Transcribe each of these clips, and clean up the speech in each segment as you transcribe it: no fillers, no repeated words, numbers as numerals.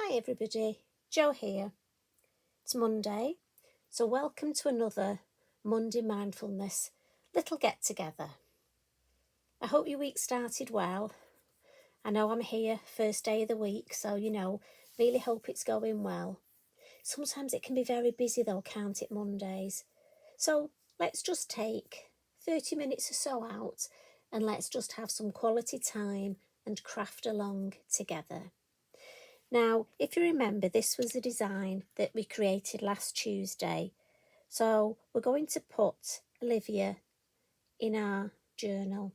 Hi everybody, Jo here. It's Monday, so welcome to another Monday Mindfulness little get together. I hope your week started well. I know I'm here first day of the week, so really hope it's going well. Sometimes it can be very busy though, can't it, Mondays? So let's just take 30 minutes or so out and let's just have some quality time and craft along together. Now, if you remember, this was the design that we created last Tuesday. So we're going to put Olivia in our journal.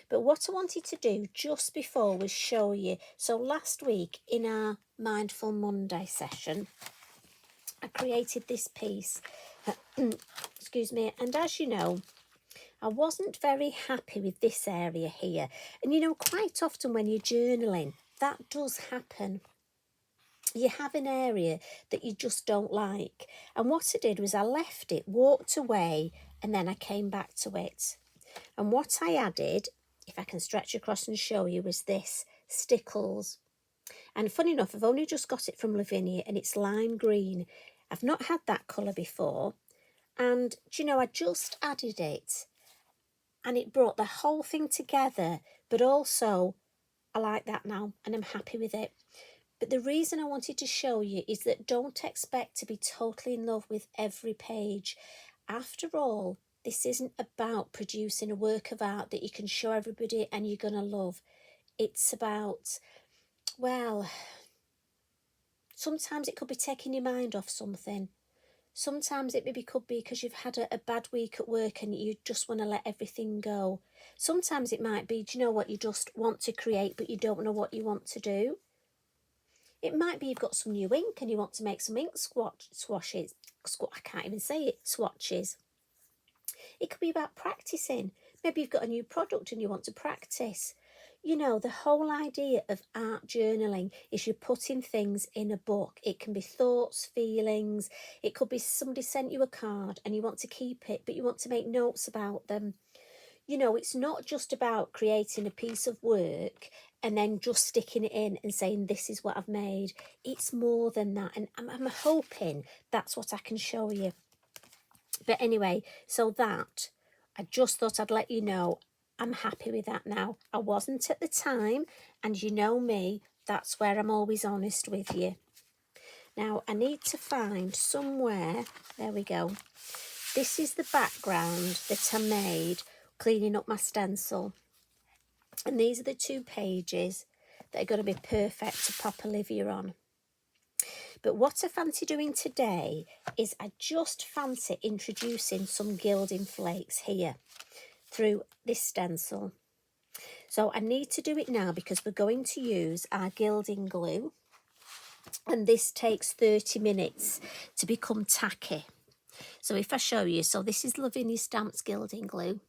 But what I wanted to do just before was show you. So last week in our Mindful Monday session, I created this piece. Excuse me. And as you know, I wasn't very happy with this area here. And quite often when you're journaling, that does happen. You have an area that you just don't like. And what I did was I left it, walked away, and then I came back to it. And what I added, if I can stretch across and show you, was this, stickles. And funny enough, I've only just got it from Lavinia and it's lime green. I've not had that colour before. And, I just added it and it brought the whole thing together. But also, I like that now and I'm happy with it. But the reason I wanted to show you is that don't expect to be totally in love with every page. After all, this isn't about producing a work of art that you can show everybody and you're going to love. It's about, well, sometimes it could be taking your mind off something. Sometimes it maybe could be because you've had a bad week at work and you just want to let everything go. Sometimes it might be, do you know what, you just want to create but you don't know what you want to do. It might be you've got some new ink and you want to make some ink swatches. I can't even say it, swatches. It could be about practicing. Maybe you've got a new product and you want to practice. The whole idea of art journaling is you're putting things in a book. It can be thoughts, feelings. It could be somebody sent you a card and you want to keep it, but you want to make notes about them. It's not just about creating a piece of work and then just sticking it in and saying, this is what I've made. It's more than that. And I'm hoping that's what I can show you. But anyway, so that, I just thought I'd let you know, I'm happy with that now. I wasn't at the time, and you know me, that's where I'm always honest with you. Now, I need to find somewhere, there we go. This is the background that I made cleaning up my stencil. And these are the 2 pages that are going to be perfect to pop Olivia on. But what I fancy doing today is I just fancy introducing some gilding flakes here through this stencil. So I need to do it now because we're going to use our gilding glue. And this takes 30 minutes to become tacky. So if I show you, so this is Lavinia Stamps gilding glue.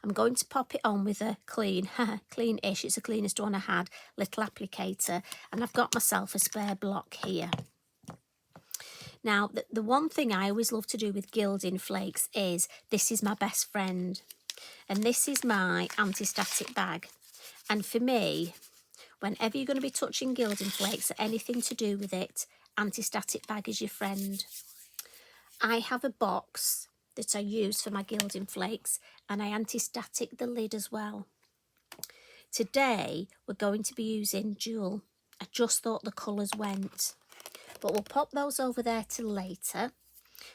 I'm going to pop it on with a clean-ish, it's the cleanest one I had, little applicator. And I've got myself a spare block here. Now, the one thing I always love to do with gilding flakes is, this is my best friend. And this is my anti-static bag. And for me, whenever you're going to be touching gilding flakes or anything to do with it, anti-static bag is your friend. I have a box that I use for my gilding flakes and I anti-static the lid as well. Today, we're going to be using Jewel. I just thought the colours went. But we'll pop those over there till later.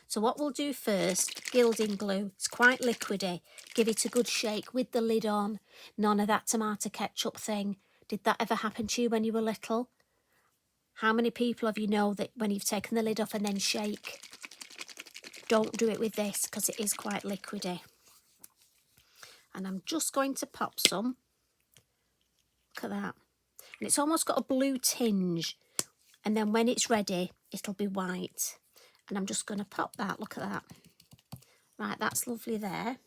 So what we'll do first, gilding glue, it's quite liquidy. Give it a good shake with the lid on. None of that tomato ketchup thing. Did that ever happen to you when you were little? How many people have you know that when you've taken the lid off and then shake? Don't do it with this because it is quite liquidy. And I'm just going to pop some. Look at that. And it's almost got a blue tinge. And then when it's ready, it'll be white. And I'm just going to pop that. Look at that. Right, that's lovely there.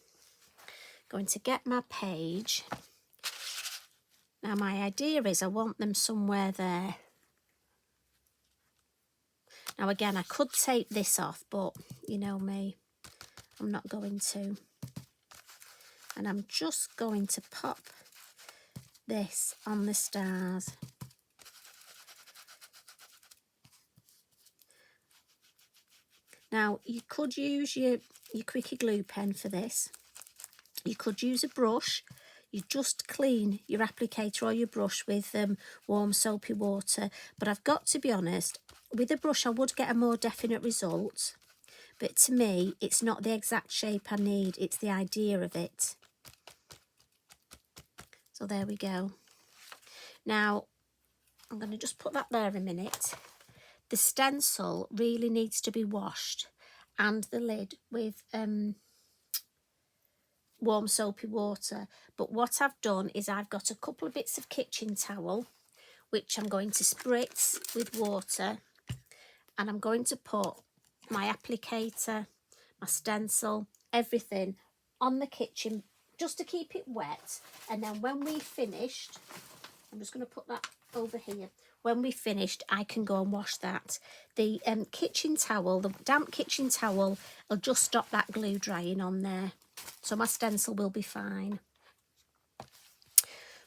Going to get my page. Now, my idea is I want them somewhere there. Now, again, I could take this off, but you know me, I'm not going to. And I'm just going to pop this on the stars. Now, you could use your quickie glue pen for this. You could use a brush. You just clean your applicator or your brush with warm soapy water. But I've got to be honest, with a brush I would get a more definite result. But to me, it's not the exact shape I need. It's the idea of it. So there we go. Now, I'm going to just put that there a minute. The stencil really needs to be washed, and the lid with warm soapy water. But what I've done is I've got a couple of bits of kitchen towel, which I'm going to spritz with water, and I'm going to put my applicator, my stencil, everything on the kitchen just to keep it wet. And then when we've finished, I'm just going to put that over here. When we've finished, I can go and wash that. The kitchen towel, the damp kitchen towel, will just stop that glue drying on there. So my stencil will be fine.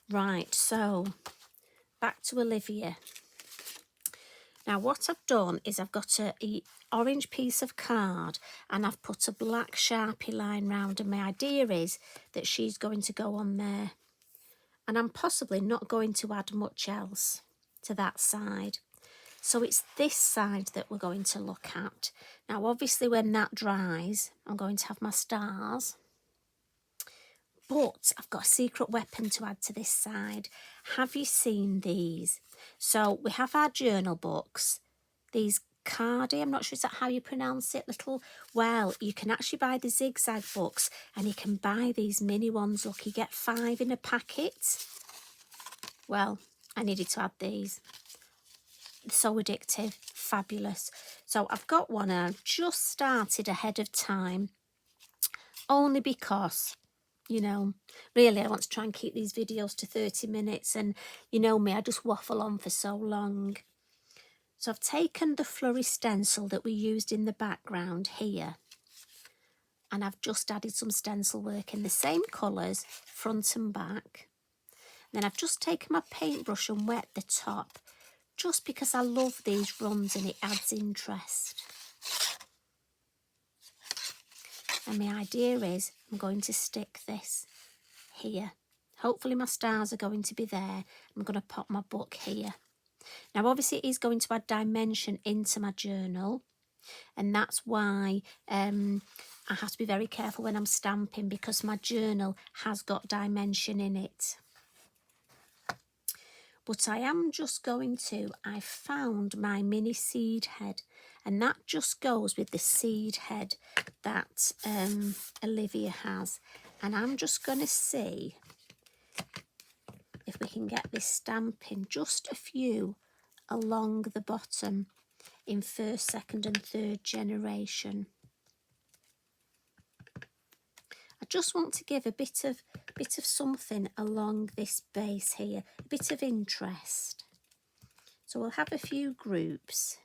Right, so back to Olivia. Now what I've done is I've got a orange piece of card and I've put a black Sharpie line round, and my idea is that she's going to go on there. And I'm possibly not going to add much else to that side. So it's this side that we're going to look at. Now obviously when that dries, I'm going to have my stars. But I've got a secret weapon to add to this side. Have you seen these? So we have our journal books. These Khadi, I'm not sure is that how you pronounce it, well, you can actually buy the zigzag books, and you can buy these mini ones. Look, you get 5 in a packet. Well, I needed to add these. So addictive, fabulous. So I've got one and I've just started ahead of time, only because, you know, really I want to try and keep these videos to 30 minutes, and you know me, I just waffle on for so long. So I've taken the flurry stencil that we used in the background here, and I've just added some stencil work in the same colours, front and back. And then I've just taken my paintbrush and wet the top, just because I love these runs and it adds interest. And my idea is I'm going to stick this here. Hopefully my stars are going to be there. I'm going to pop my book here. Now obviously it is going to add dimension into my journal, and that's why I have to be very careful when I'm stamping, because my journal has got dimension in it. But I am just going to, I found my mini seed head, and that just goes with the seed head that Olivia has. And I'm just going to see if we can get this stamping just a few along the bottom in 1st, 2nd and 3rd generation. I just want to give a bit of something along this base here, a bit of interest. So we'll have a few groups.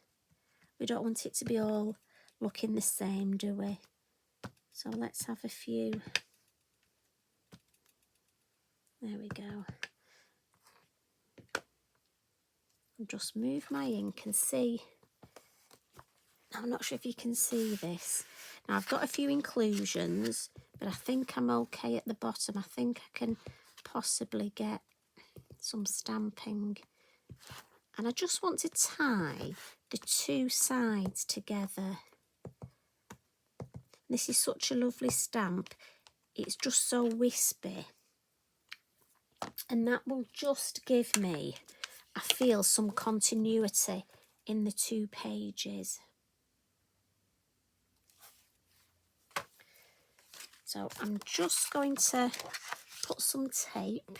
We don't want it to be all looking the same, do we? So let's have a few. There we go. I'll just move my ink and see. I'm not sure if you can see this. Now I've got a few inclusions, but I think I'm okay at the bottom. I think I can possibly get some stamping. And I just want to tie the 2 sides together. This is such a lovely stamp. It's just so wispy. And that will just give me, I feel, some continuity in the 2 pages. So I'm just going to put some tape.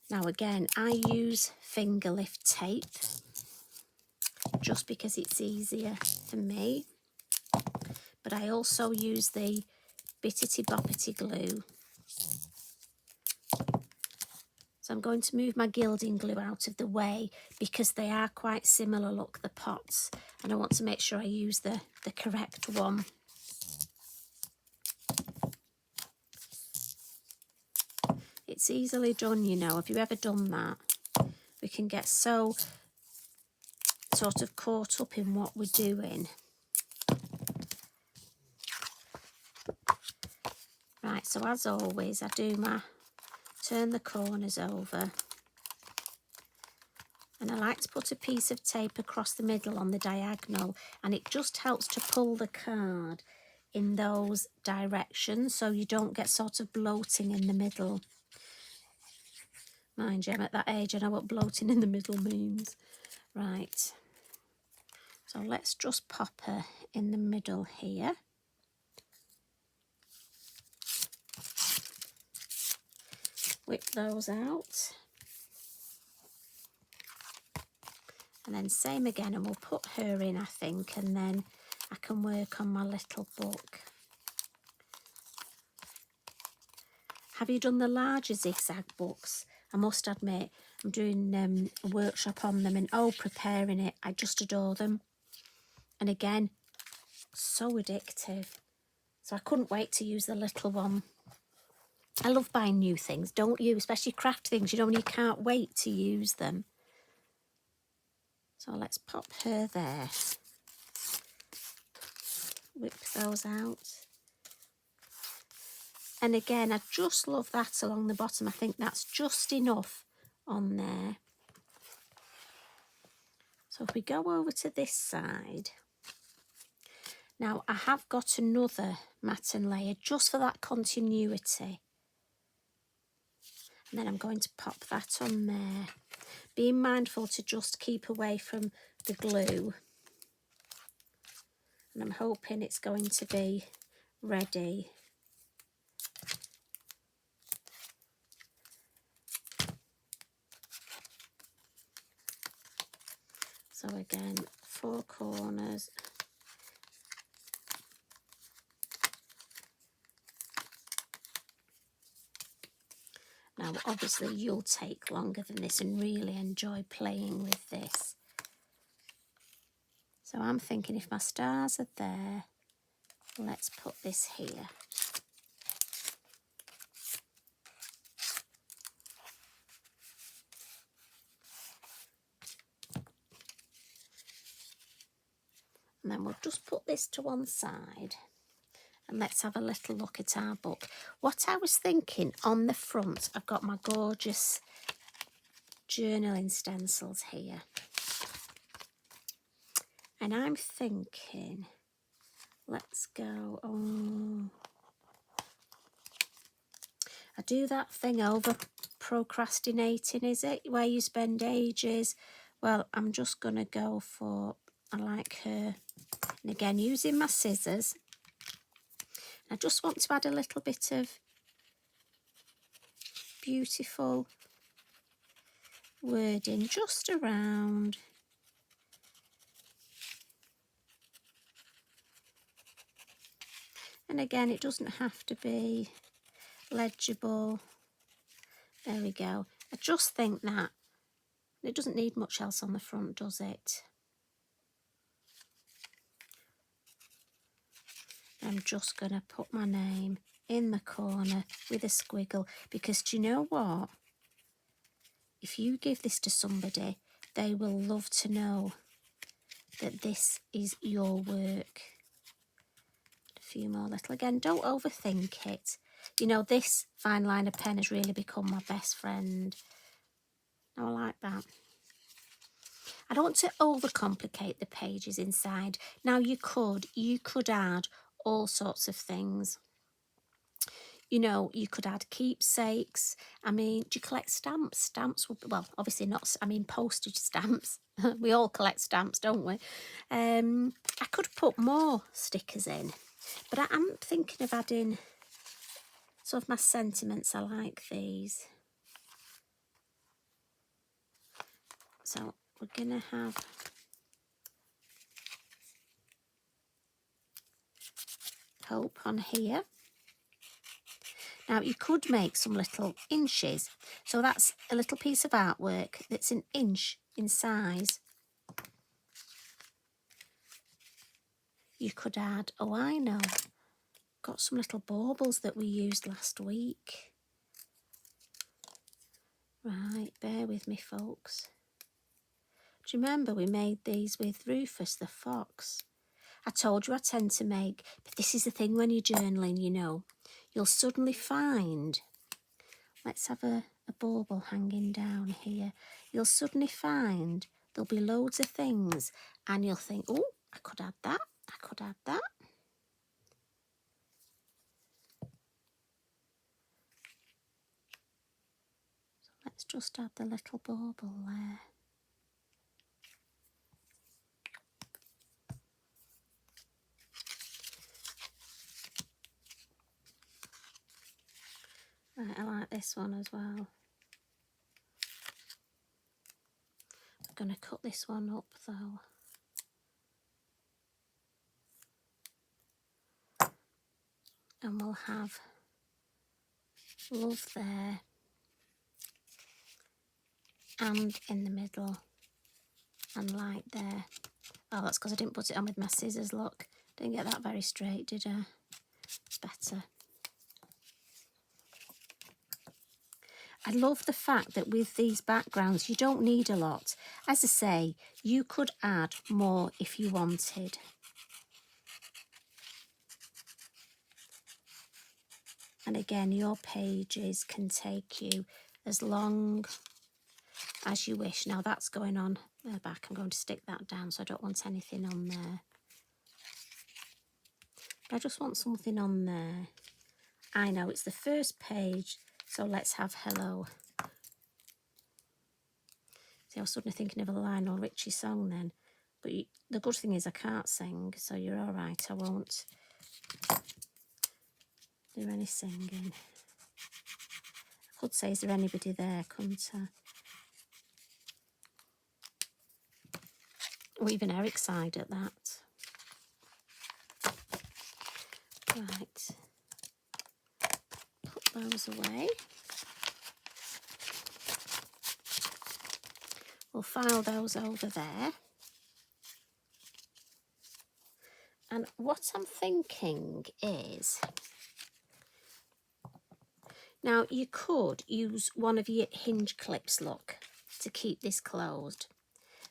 Now again, I use finger lift tape just because it's easier for me. But I also use the Bittity Boppity glue. So I'm going to move my gilding glue out of the way because they are quite similar, look, the pots. And I want to make sure I use the correct one. It's easily done, you know. Have you ever done that? We can get so sort of caught up in what we're doing. Right, so as always, I turn the corners over, and I like to put a piece of tape across the middle on the diagonal, and it just helps to pull the card in those directions so you don't get sort of bloating in the middle. Mind you, I'm at that age, I know what bloating in the middle means. Right, so let's just pop her in the middle here. Whip those out. And then same again, and we'll put her in, I think, and then I can work on my little book. Have you done the larger zigzag books? I must admit, I'm doing a workshop on them, and preparing it, I just adore them. And again, so addictive. So I couldn't wait to use the little one. I love buying new things, don't you? Especially craft things, you can't wait to use them. So let's pop her there. Whip those out. And again, I just love that along the bottom. I think that's just enough on there. So if we go over to this side. Now, I have got another matten layer just for that continuity. And then I'm going to pop that on there. Being mindful to just keep away from the glue. And I'm hoping it's going to be ready. So again, 4 corners. Now, obviously, you'll take longer than this and really enjoy playing with this. So I'm thinking if my stars are there, let's put this here. And then we'll just put this to one side. And let's have a little look at our book. What I was thinking, on the front, I've got my gorgeous journaling stencils here. And I'm thinking, let's go, I do that thing over procrastinating, is it? Where you spend ages. Well, I'm just going to go for, I like her. And again, using my scissors. I just want to add a little bit of beautiful wording just around. And again, it doesn't have to be legible. There we go. I just think that it doesn't need much else on the front, does it? I'm just going to put my name in the corner with a squiggle, because do you know what? If you give this to somebody, they will love to know that this is your work. A few more little, again, don't overthink it. You know, this fine liner pen has really become my best friend. Now I like that. I don't want to overcomplicate the pages inside. Now you could add all sorts of things. You know, you could add keepsakes. I mean, do you collect stamps? Stamps would, well, obviously not, I mean postage stamps. We all collect stamps, don't we? I could put more stickers in, but I'm thinking of adding sort of my sentiments. I like these. So we're going to have hope on here. Now you could make some little inches. So that's a little piece of artwork that's an inch in size. You could add, oh I know, got some little baubles that we used last week. Right, bear with me folks. Do you remember we made these with Rufus the fox? I told you I tend to make, but this is the thing when you're journaling, you know, you'll suddenly find, let's have a bauble hanging down here. You'll suddenly find there'll be loads of things and you'll think, oh, I could add that, I could add that. So let's just add the little bauble there. Right, I like this one as well. I'm going to cut this one up though. And we'll have love there and in the middle and light there. Oh, that's because I didn't put it on with my scissors, look. Didn't get that very straight, did I? It's better. I love the fact that with these backgrounds, you don't need a lot. As I say, you could add more if you wanted. And again, your pages can take you as long as you wish. Now that's going on the back. I'm going to stick that down, so I don't want anything on there. But I just want something on there. I know it's the first page, so let's have hello. See, I was suddenly thinking of a Lionel Richie song then. But the good thing is I can't sing, so you're all right. I won't do any singing. I could say, is there anybody there, couldn't I? Or even Eric's side at that. Right. Put those away. We'll file those over there. And what I'm thinking is, now you could use one of your hinge clips, look, to keep this closed.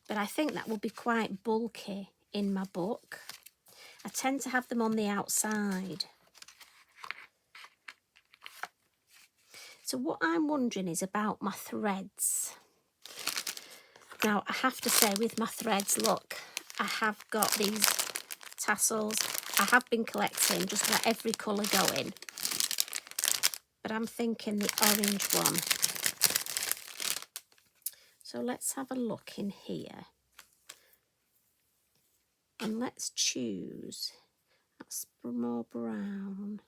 But I think that would be quite bulky in my book. I tend to have them on the outside. So what I'm wondering is about my threads. Now, I have to say with my threads, look, I have got these tassels. I have been collecting just about every colour going. But I'm thinking the orange one. So let's have a look in here. And let's choose that's more brown.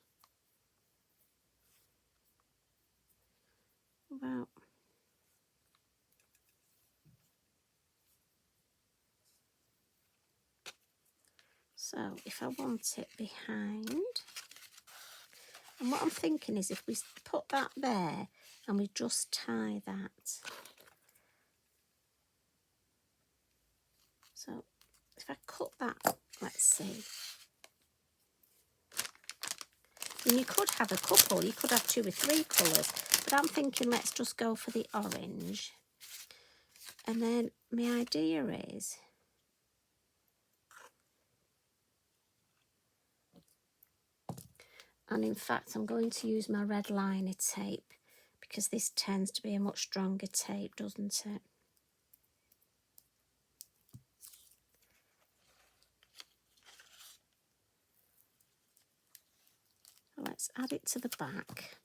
About so if I want it behind, and what I'm thinking is if we put that there and we just tie that. So if I cut that, let's see. And you could have a couple, you could have 2 or 3 colours, but I'm thinking let's just go for the orange. And then my idea is, and in fact I'm going to use my red liner tape because this tends to be a much stronger tape, doesn't it? So let's add it to the back.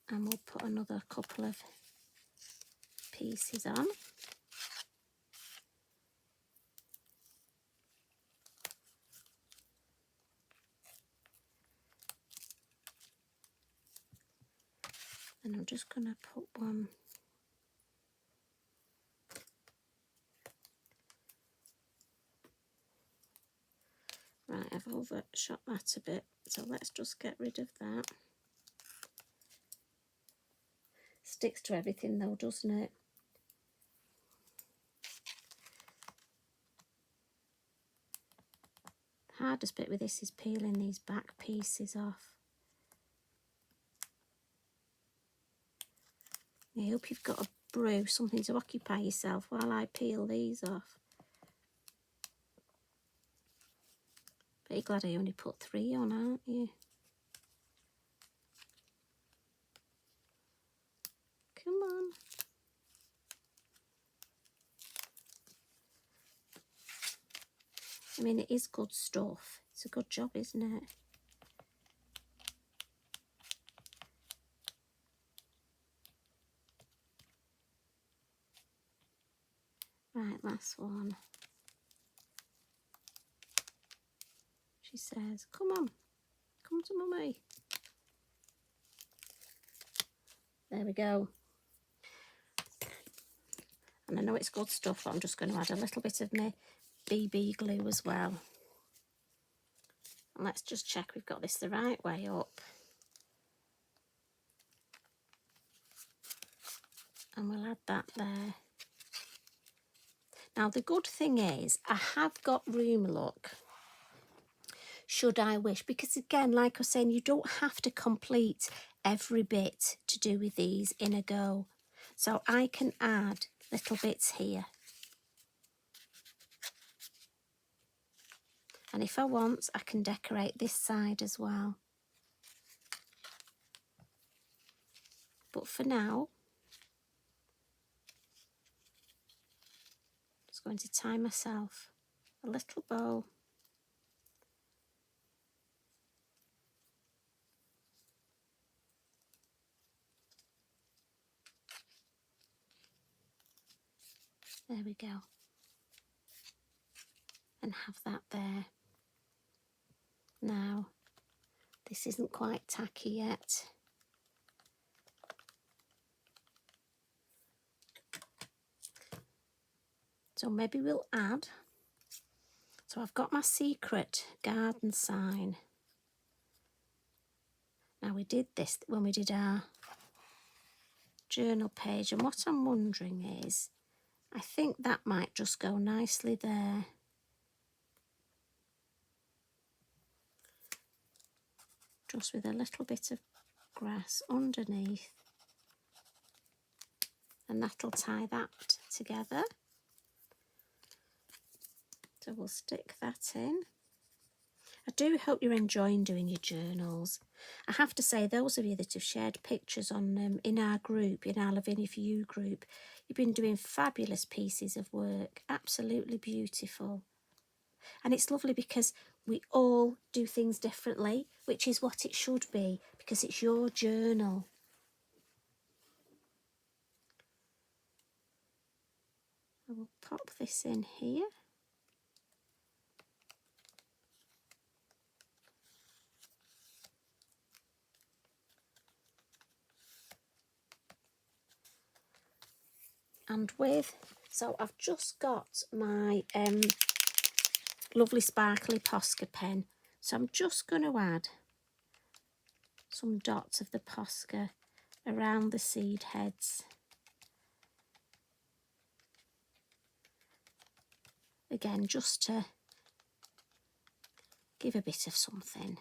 And we'll put another couple of pieces on. And I'm just going to put one right. I've overshot that a bit, so let's just get rid of that. Sticks to everything though, doesn't it? The hardest bit with this is peeling these back pieces off. I hope you've got a brew, something to occupy yourself while I peel these off. But you're glad I only put 3 on, aren't you? Come on. I mean, it is good stuff. It's a good job, isn't it? Right, last one. She says, come on, come to mummy. There we go. And I know it's good stuff, but I'm just going to add a little bit of my BB glue as well. And let's just check we've got this the right way up. And we'll add that there. Now, the good thing is I have got room, look, should I wish. Because again, like I was saying, you don't have to complete every bit to do with these in a go. So I can add little bits here. And if I want, I can decorate this side as well. But for now, I'm just going to tie myself a little bow. There we go. And have that there. Now, this isn't quite tacky yet. So maybe we'll add. So I've got my secret garden sign. Now we did this when we did our journal page, and what I'm wondering is, I think that might just go nicely there. Just with a little bit of grass underneath. And that'll tie that together. So we'll stick that in. I do hope you're enjoying doing your journals. I have to say, those of you that have shared pictures on them in our group, in our Lavinia For You group, you've been doing fabulous pieces of work. Absolutely beautiful. And it's lovely because we all do things differently, which is what it should be, because it's your journal. I will pop this in here. And so I've just got my lovely sparkly Posca pen. So I'm just going to add some dots of the Posca around the seed heads. Again, just to give a bit of something.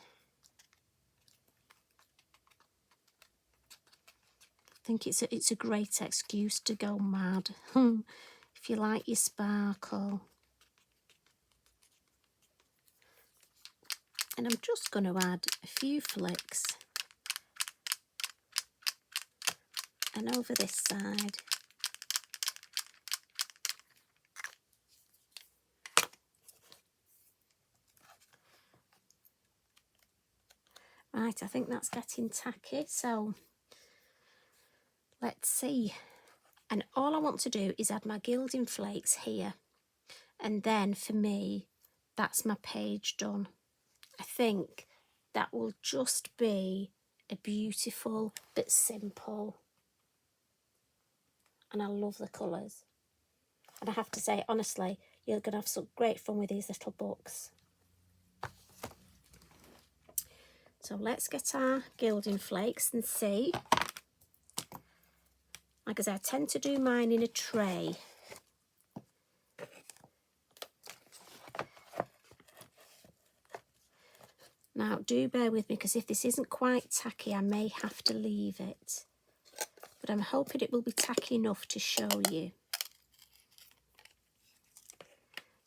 I think it's a great excuse to go mad if you like your sparkle. And I'm just going to add a few flicks. And over this side. Right, I think that's getting tacky, so let's see. And all I want to do is add my gilding flakes here. And then for me, that's my page done. I think that will just be a beautiful but simple. And I love the colours. And I have to say, honestly, you're going to have some great fun with these little books. So let's get our gilding flakes and see. Like I said, I tend to do mine in a tray. Now, do bear with me, because if this isn't quite tacky, I may have to leave it. but I'm hoping it will be tacky enough to show you.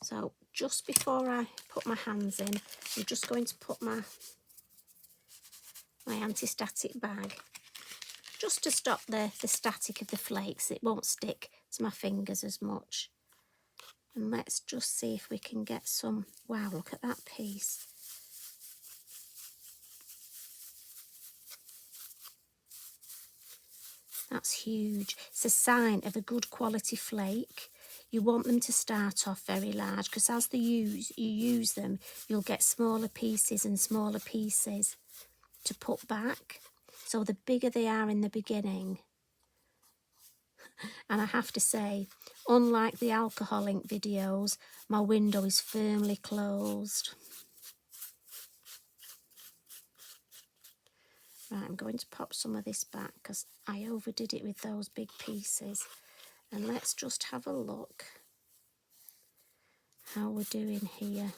So just before I put my hands in, I'm just going to put my anti-static bag, just to stop the static of the flakes. It won't stick to my fingers as much. And let's just see if we can get some. Wow, look at that piece. That's huge. It's a sign of a good quality flake. You want them to start off very large, because as you use them, you'll get smaller pieces and smaller pieces to put back. So the bigger they are in the beginning. And I have to say, unlike the alcohol ink videos, my window is firmly closed. Right, I'm going to pop some of this back because I overdid it with those big pieces. And let's just have a look how we're doing here.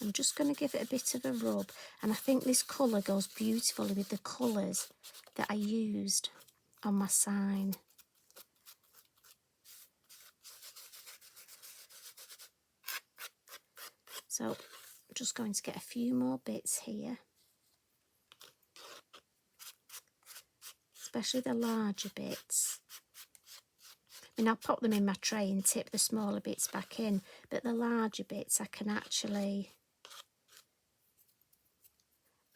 I'm just going to give it a bit of a rub. And I think this colour goes beautifully with the colours that I used on my sign. So I'm just going to get a few more bits here, especially the larger bits. I mean, I'll pop them in my tray and tip the smaller bits back in, but the larger bits I can actually...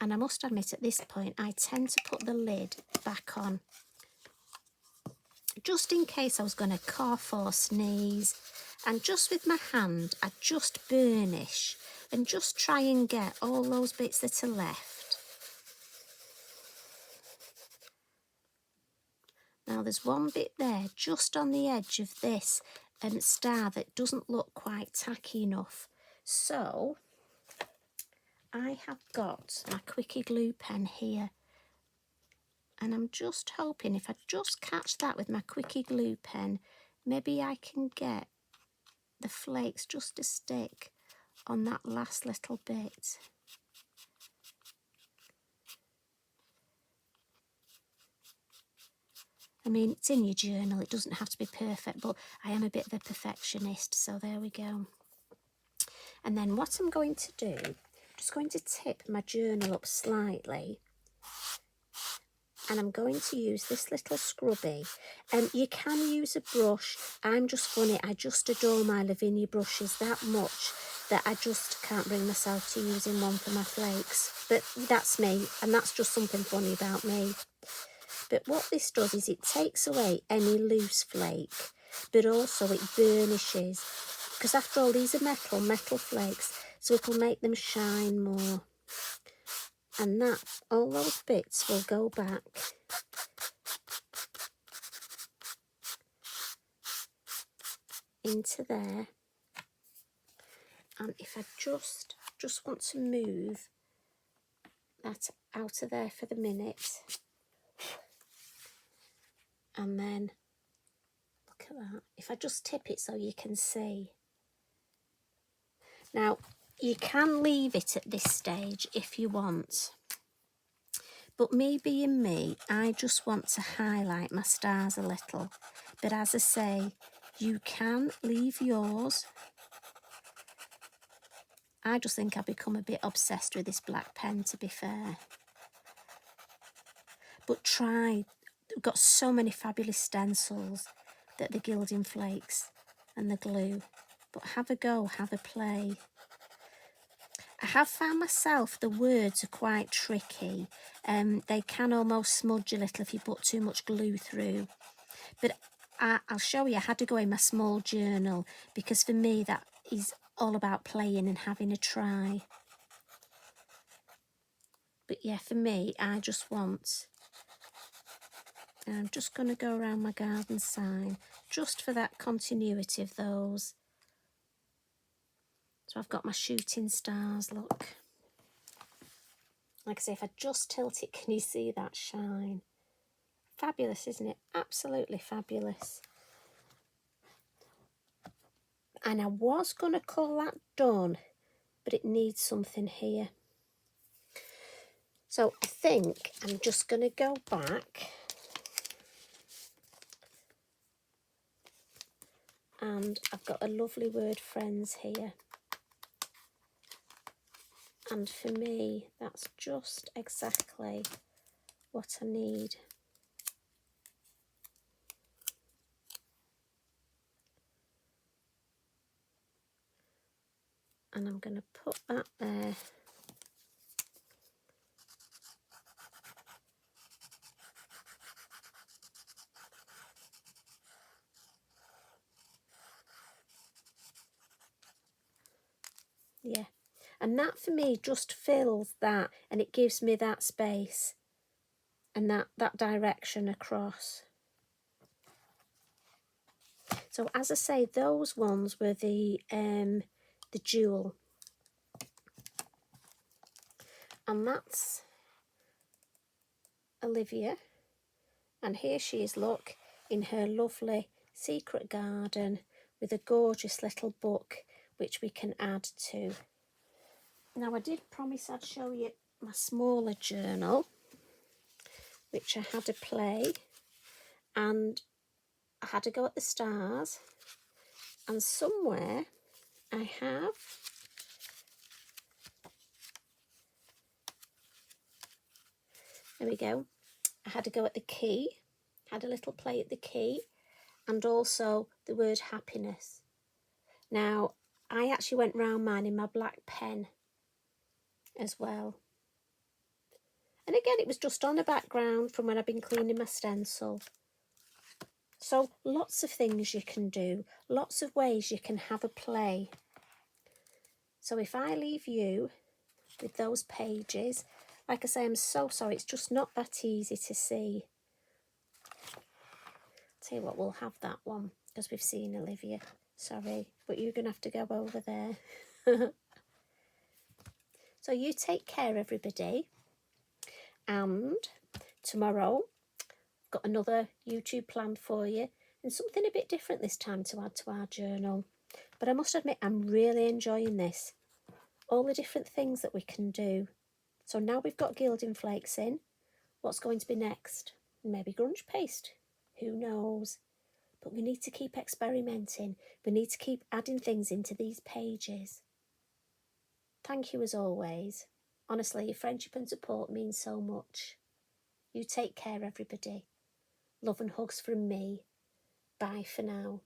And I must admit, at this point, I tend to put the lid back on, just in case I was going to cough or sneeze. And just with my hand, I just burnish and just try and get all those bits that are left. Now there's one bit there, just on the edge of this star, that doesn't look quite tacky enough. So I have got my quickie glue pen here. And I'm just hoping if I just catch that with my quickie glue pen, maybe I can get the flakes just to stick on that last little bit. I mean, it's in your journal, it doesn't have to be perfect, but I am a bit of a perfectionist, so there we go. And then what I'm going to do, I'm just going to tip my journal up slightly, and I'm going to use this little scrubby. You can use a brush. I'm just funny, I just adore my Lavinia brushes that much that I just can't bring myself to using one for my flakes. But that's me, and that's just something funny about me. But what this does is it takes away any loose flake, but also it burnishes. Because after all, these are metal flakes, so it'll make them shine more. And that, all those bits will go back into there. And if I just want to move that out of there for the minute. And then, look at that. If I just tip it so you can see. Now, you can leave it at this stage if you want. But me being me, I just want to highlight my stars a little. But as I say, you can leave yours. I just think I've become a bit obsessed with this black pen, to be fair. But try. We've got so many fabulous stencils that the gilding flakes and the glue. But have a go, have a play. I have found myself the words are quite tricky. They can almost smudge a little if you put too much glue through. But I'll show you, I had to go in my small journal because for me that is all about playing and having a try. But yeah, for me, I just want... I'm just going to go around my garden sign just for that continuity of those. So I've got my shooting stars, look. Like I say, if I just tilt it, can you see that shine? Fabulous, isn't it? Absolutely fabulous. And I was going to call that done, but it needs something here. So I think I'm just going to go back And I've got a lovely word friends here. And for me, that's just exactly what I need. And I'm going to put that there. Yeah, and that for me just fills that, and it gives me that space and that direction across. So as I say, those ones were the jewel, and that's Olivia, and here she is, look, in her lovely secret garden with a gorgeous little book which we can add to. Now I did promise I'd show you my smaller journal, which I had a play, and I had to go at the stars, and somewhere I have there we go. I had to go at the key, had a little play at the key, and also the word happiness. Now I actually went round mine in my black pen as well, and again it was just on a background from when I've been cleaning my stencil. So lots of things you can do, lots of ways you can have a play. So if I leave you with those pages, like I say, I'm so sorry, it's just not that easy to see. Tell you what, we'll have that one because we've seen Olivia. Sorry, but you're going to have to go over there. So you take care, everybody. And tomorrow, I've got another YouTube planned for you, and something a bit different this time to add to our journal. But I must admit, I'm really enjoying this. All the different things that we can do. So now we've got gilding flakes in, what's going to be next? Maybe grunge paste. Who knows? But we need to keep experimenting. We need to keep adding things into these pages. Thank you as always. Honestly, your friendship and support means so much. You take care, everybody. Love and hugs from me. Bye for now.